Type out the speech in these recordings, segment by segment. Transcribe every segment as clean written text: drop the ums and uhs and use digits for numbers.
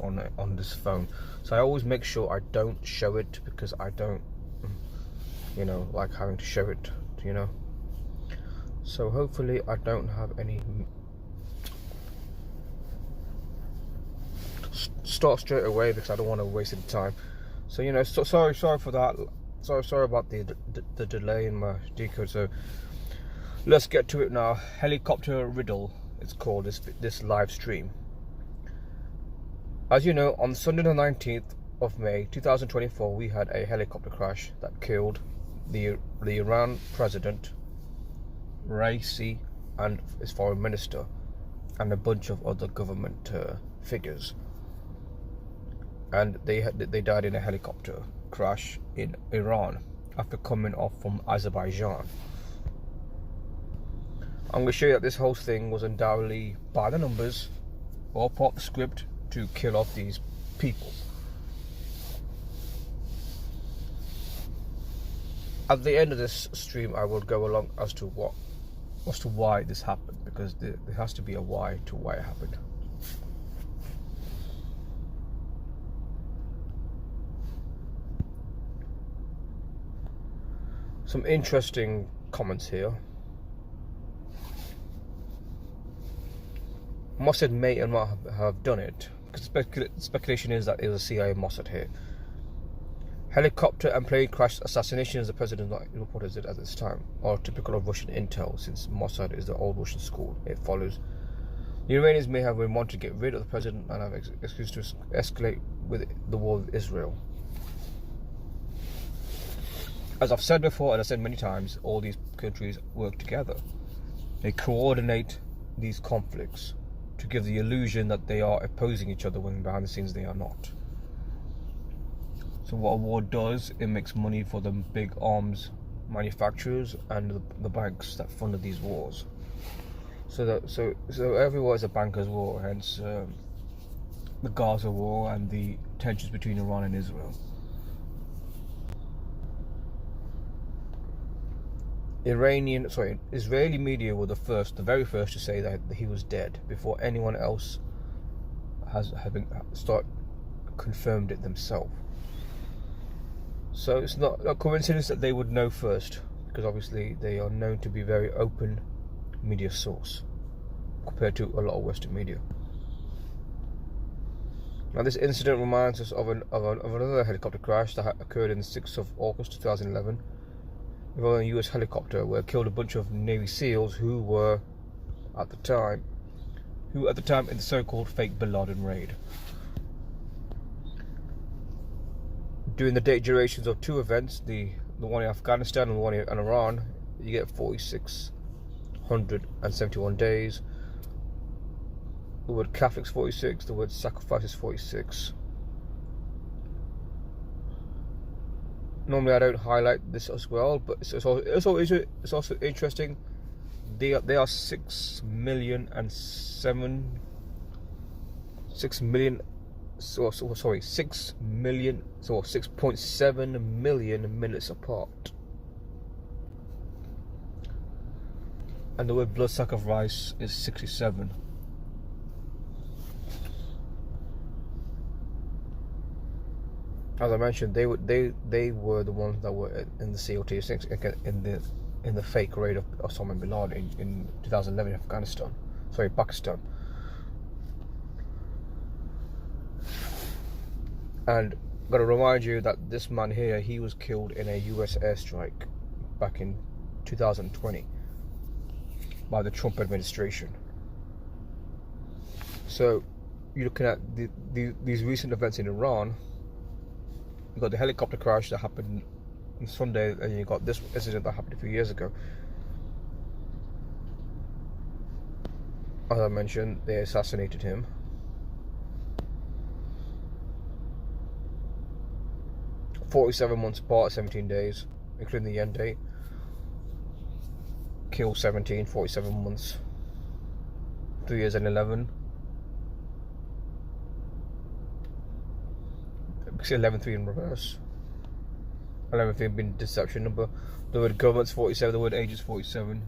on this phone, so I always make sure I don't show it, because I don't, like having to show it, So hopefully I don't have any. Start straight away, because I don't want to waste any time. So sorry for that. Sorry about the delay in my decode. So let's get to it now. Helicopter Riddle, it's called, this live stream. As you know, on Sunday the 19th of May 2024, we had a helicopter crash that killed the Iran president, Raisi, and his foreign minister, and a bunch of other government figures. And they died in a helicopter crash in Iran after coming off from Azerbaijan. I'm going to show you that this whole thing was undoubtedly by the numbers, or part of the script to kill off these people. At the end of this stream, I will go along as to why this happened, because there has to be a why to why it happened. Some interesting comments here. Mossad may or not have done it, because speculation is that it was a CIA Mossad here. Helicopter and plane crash assassination, as the president reported it at this time, are typical of Russian intel, since Mossad is the old Russian school. It follows. The Iranians may have wanted to get rid of the president and have excuse to escalate with the war with Israel. As I've said before, and I've said many times, all these countries work together. They coordinate these conflicts to give the illusion that they are opposing each other, when behind the scenes they are not. So what a war does, it makes money for the big arms manufacturers and the banks that funded these wars. So every war is a banker's war, hence the Gaza war and the tensions between Iran and Israel. Israeli media were the very first to say that he was dead, before anyone else confirmed it themselves. So it's not a coincidence that they would know first, because obviously they are known to be very open media source compared to a lot of Western media. Now this incident reminds us of another helicopter crash that occurred on the 6th of August 2011 involving a US helicopter, where it killed a bunch of Navy SEALs who were at the time in the so-called fake Bin Laden raid. During the date durations of two events, the one in Afghanistan and the one in Iran, you get 4,671 days. The word Catholics 46, the word sacrifices 46. Normally I don't highlight this as well, but it's also interesting. They are 6.7 million minutes apart. And the word blood sacrifice is 67. As I mentioned, they were the ones that were in the COT6 in the fake raid of Osama bin Laden in 2011 in Pakistan. And I've got to remind you that this man here, he was killed in a US airstrike back in 2020 by the Trump administration. So you're looking at these recent events in Iran. You've got the helicopter crash that happened on Sunday, and you got this incident that happened a few years ago. As I mentioned, they assassinated him. "47 months apart, 17 days, including the end date. Killed 17, 47 months. 3 years and 11. 11-3 in reverse. 11-3 being deception number. The word government's 47, the word age is 47.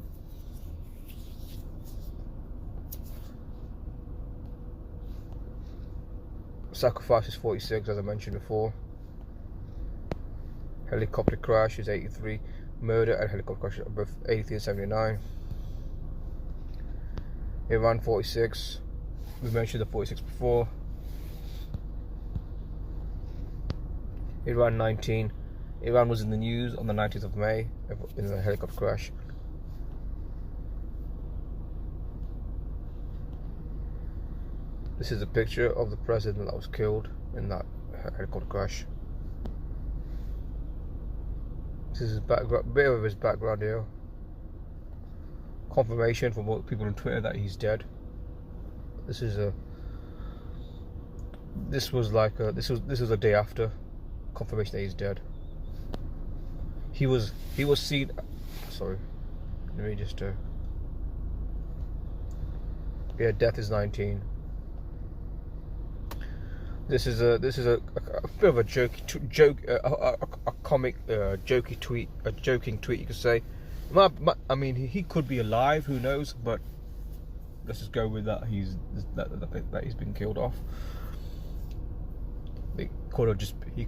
Sacrifice is 46, as I mentioned before. Helicopter crash is 83. Murder and helicopter crash are both 83 and 79. Iran 46. We mentioned the 46 before. Iran 19. Iran was in the news on the 19th of May in a helicopter crash. This is a picture of the president that was killed in that helicopter crash. This is his background, bit of his background here. Confirmation from people on Twitter that he's dead. This was a day after confirmation that he's dead. He was seen. Sorry, let me just. Yeah, death is 19. This is a bit of a joking tweet, you could say. I mean, he could be alive, who knows? But let's just go with that. He's been killed off. He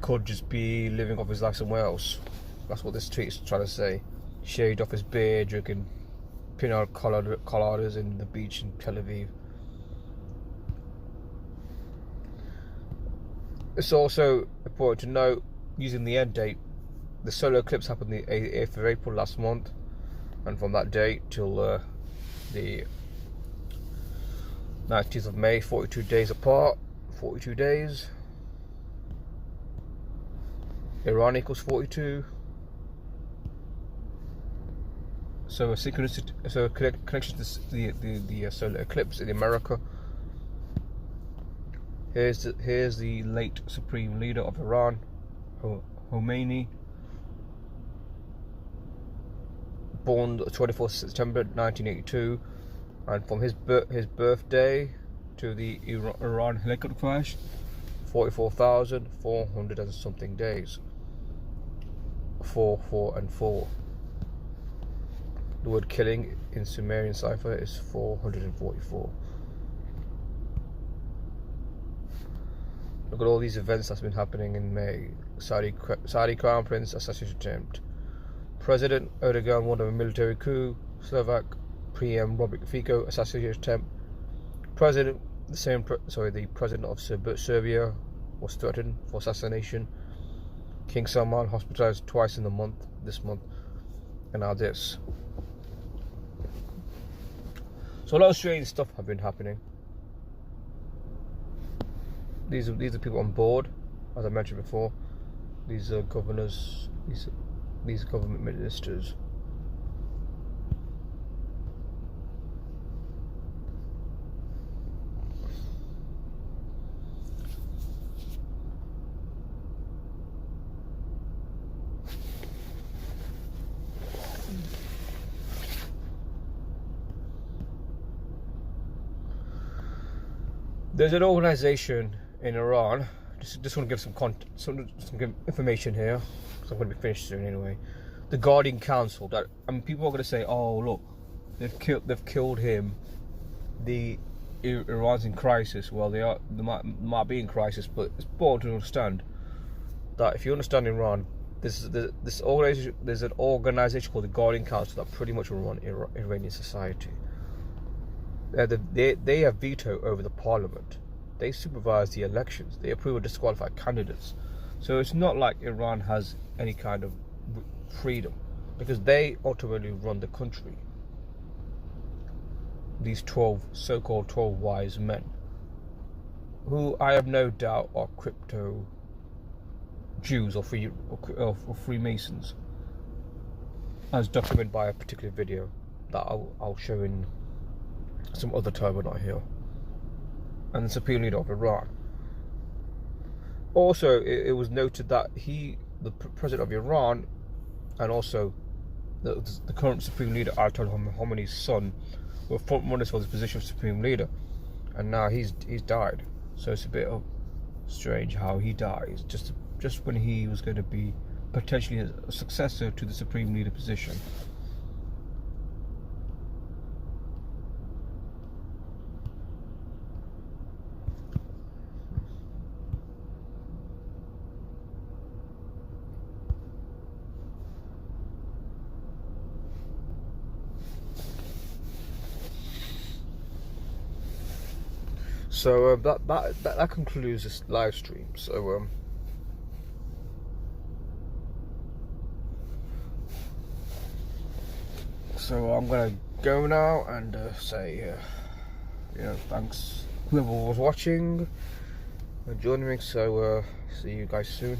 could just be living off his life somewhere else. That's what this tweet is trying to say. Shaved off his beard, drinking pina coladas in the beach in Tel Aviv. It's also important to note, using the end date, the solar eclipse happened the 8th of April last month, and from that date till the 19th of May, 42 days apart, 42 days. Iran equals 42. So a synchronicity, so a connection to the solar eclipse in America. Here's the late supreme leader of Iran, Khomeini, born 24th September 1982, and from his birthday to the Iran helicopter crash, 44,400 and something days. 4, 4, and 4. The word killing in Sumerian cipher is 444. Look at all these events that's been happening in May. Saudi Crown Prince assassination attempt. President Erdogan won a military coup. Slovak PM Robert Fico assassination attempt. The president of Serbia was threatened for assassination. King Salman hospitalized twice in this month, and now this. So a lot of strange stuff have been happening. These are people on board, as I mentioned before. These are governors, these government ministers. There's an organization in Iran. Just want to give some information here, because I'm going to be finished soon anyway. The Guardian Council. That people are going to say, "Oh, look, they've killed him. Iran's in crisis." Well, they might be in crisis, but it's important to understand that if you understand Iran, there's an organization called the Guardian Council that pretty much will run Iranian society. They have veto over the parliament. They supervise the elections. They approve or disqualify candidates. So it's not like Iran has any kind of freedom, because they ultimately run the country. These so-called 12 wise men, who I have no doubt are crypto Jews or Freemasons, as documented by a particular video that I'll show in some other time, but not here. And the supreme leader of Iran. Also, it was noted that the president of Iran, and also the current supreme leader, Ayatollah Khomeini's son, were front runners for the position of supreme leader, and now he's died. So it's a bit of strange how he dies just when he was going to be potentially a successor to the supreme leader position. So that concludes this live stream. So I'm gonna go now and say, thanks whoever was watching and joining me. So see you guys soon.